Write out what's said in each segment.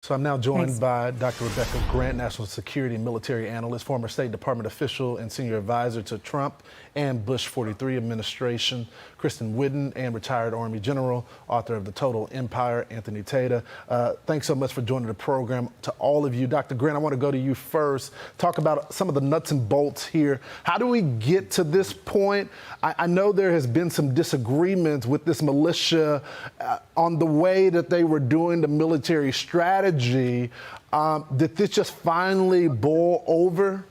So I'm now joined Thanks. by Dr. Rebecca Grant, national security and military analyst, former State Department official and senior advisor to Trump and Bush 43 administration, Christian Whiton, and retired Army general, author of The Total Empire, Anthony Tata. Thanks so much for joining the program. To all of you, Dr. Grant, I want to go to you first. Talk about some of the nuts and bolts here. How do we get to this point? I know there has been some disagreements with this militia on the way that they were doing the military strategy. Did this just finally boil over?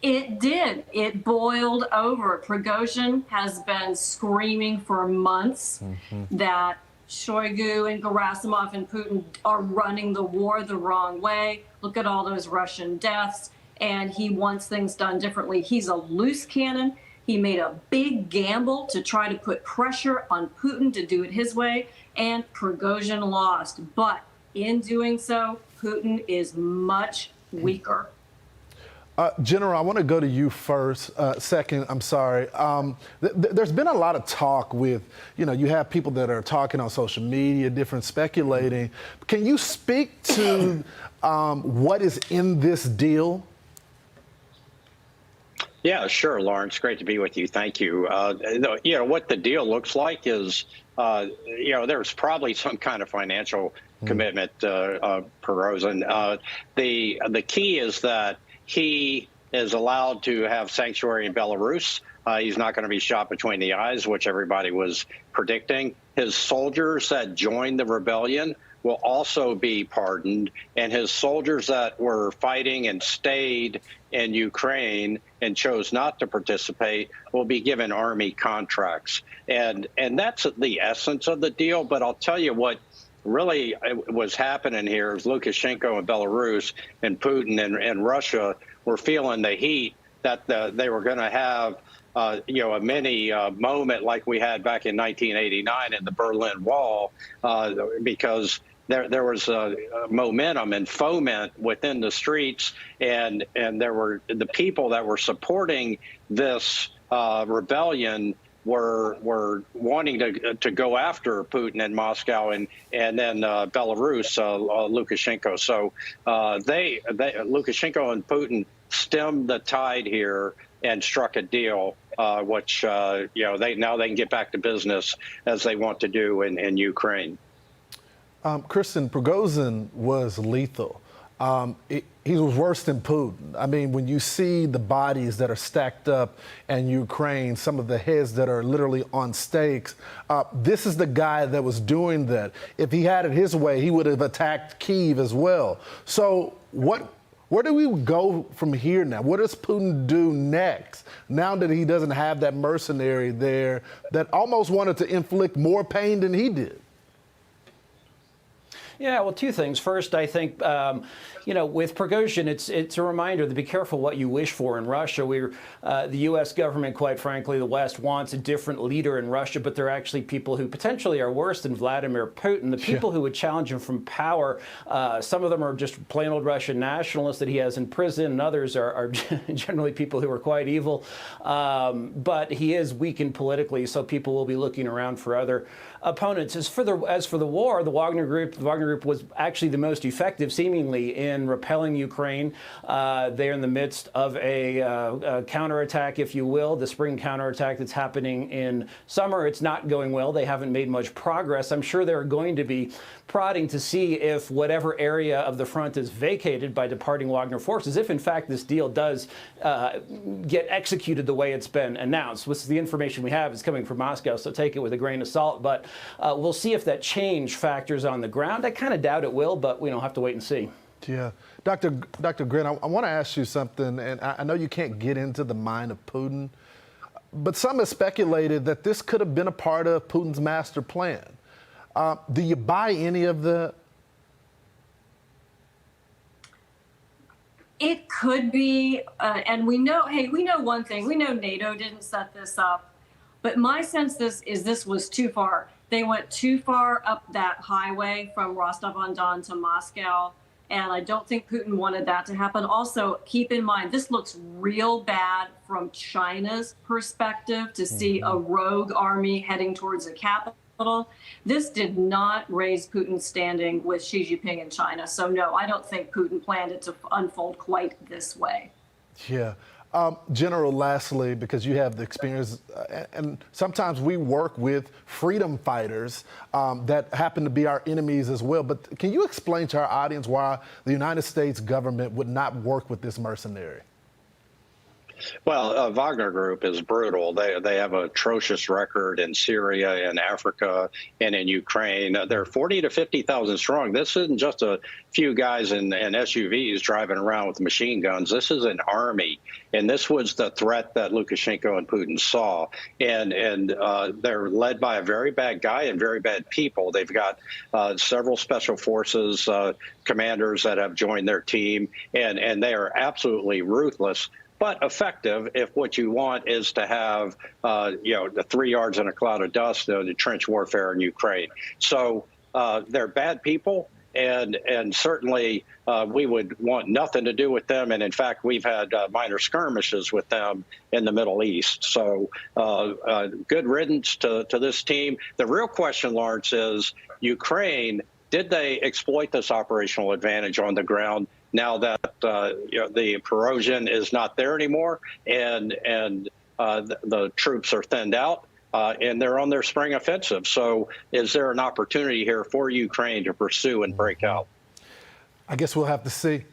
It did. It boiled over. Prigozhin has been screaming for months that Shoigu and Gerasimov and Putin are running the war the wrong way. Look at all those Russian deaths. And he wants things done differently. He's a loose cannon. He made a big gamble to try to put pressure on Putin to do it his way. And Prigozhin lost. But in doing so, Putin is much weaker. General, I want to go to you first. Second, I'm sorry. There's been a lot of talk with, you have people that are talking on social media, different speculating. Can you speak to what is in this deal? Yeah, sure, Lawrence. Great to be with you. Thank you. What the deal looks like is, there's probably some kind of financial commitment, Prigozhin. The key is that he is allowed to have sanctuary in Belarus. He's not going to be shot between the eyes, which everybody was predicting. His soldiers that joined the rebellion will also be pardoned, and his soldiers that were fighting and stayed in Ukraine and chose not to participate will be given army contracts. And that's the essence of the deal. But I'll tell you what really was happening here is Lukashenko in Belarus and Putin and Russia were feeling the heat that they were going to have a mini moment like we had back in 1989 in the Berlin Wall, because there was momentum and foment within the streets, and there were the people that were supporting this rebellion were wanting to go after Putin in Moscow and then Belarus, Lukashenko. So Lukashenko and Putin stemmed the tide here and struck a deal, which they can get back to business as they want to do in Ukraine. Christian, Prigozhin was lethal. He was worse than Putin. I mean, when you see the bodies that are stacked up in Ukraine, some of the heads that are literally on stakes, this is the guy that was doing that. If he had it his way, he would have attacked Kyiv as well. So where do we go from here now? What does Putin do next, now that he doesn't have that mercenary there that almost wanted to inflict more pain than he did? Yeah, well, two things. First, I think, with Prigozhin, it's a reminder to be careful what you wish for in Russia. The U.S. government, quite frankly, the West wants a different leader in Russia, but there are actually people who potentially are worse than Vladimir Putin. The people who would challenge him from power, some of them are just plain old Russian nationalists that he has in prison, and others are generally people who are quite evil. But he is weakened politically, so people will be looking around for other opponents. As for the war, the Wagner Group was actually the most effective, seemingly, in repelling Ukraine. They're in the midst of a counterattack, if you will, the spring counterattack that's happening in summer. It's not going well. They haven't made much progress. I'm sure they're going to be prodding to see if whatever area of the front is vacated by departing Wagner forces, if in fact this deal does get executed the way it's been announced. Which the information we have is coming from Moscow, so take it with a grain of salt. But we'll see if that change factors on the ground. I kind of doubt it will, but we don't have to wait and see. Yeah. Dr. Grant, I want to ask you something, and I know you can't get into the mind of Putin, but some have speculated that this could have been a part of Putin's master plan. Do you buy any of the? It could be, and we know one thing. We know NATO didn't set this up, but my sense is this was too far. They went too far up that highway from Rostov-on-Don to Moscow, and I don't think Putin wanted that to happen. Also, keep in mind, this looks real bad from China's perspective to see a rogue army heading towards the capital. capital. This did not raise Putin's standing with Xi Jinping in China. So no, I don't think Putin planned it to unfold quite this way. Yeah. General, lastly, because you have the experience, and sometimes we work with freedom fighters that happen to be our enemies as well. But can you explain to our audience why the United States government would not work with this mercenary? Well, Wagner Group is brutal. They have an atrocious record in Syria and Africa and in Ukraine. They're 40 to 50,000 strong. This isn't just a few guys in SUVs driving around with machine guns. This is an army, and this was the threat that Lukashenko and Putin saw. And they're led by a very bad guy and very bad people. They've got several special forces commanders that have joined their team, and they are absolutely ruthless, but effective if what you want is to have, the 3 yards in a cloud of dust, the trench warfare in Ukraine. So they're bad people, and certainly we would want nothing to do with them. And in fact, we've had minor skirmishes with them in the Middle East. So good riddance to this team. The real question, Lawrence, is Ukraine, did they exploit this operational advantage on the ground now that the corrosion is not there anymore, and the troops are thinned out, and they're on their spring offensive? So is there an opportunity here for Ukraine to pursue and break out? I guess we'll have to see.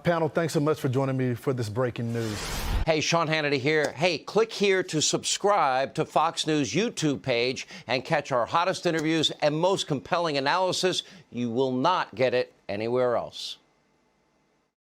Panel, thanks so much for joining me for this breaking news. Hey, Sean Hannity here. Hey, click here to subscribe to Fox News YouTube page and catch our hottest interviews and most compelling analysis. You will not get it anywhere else.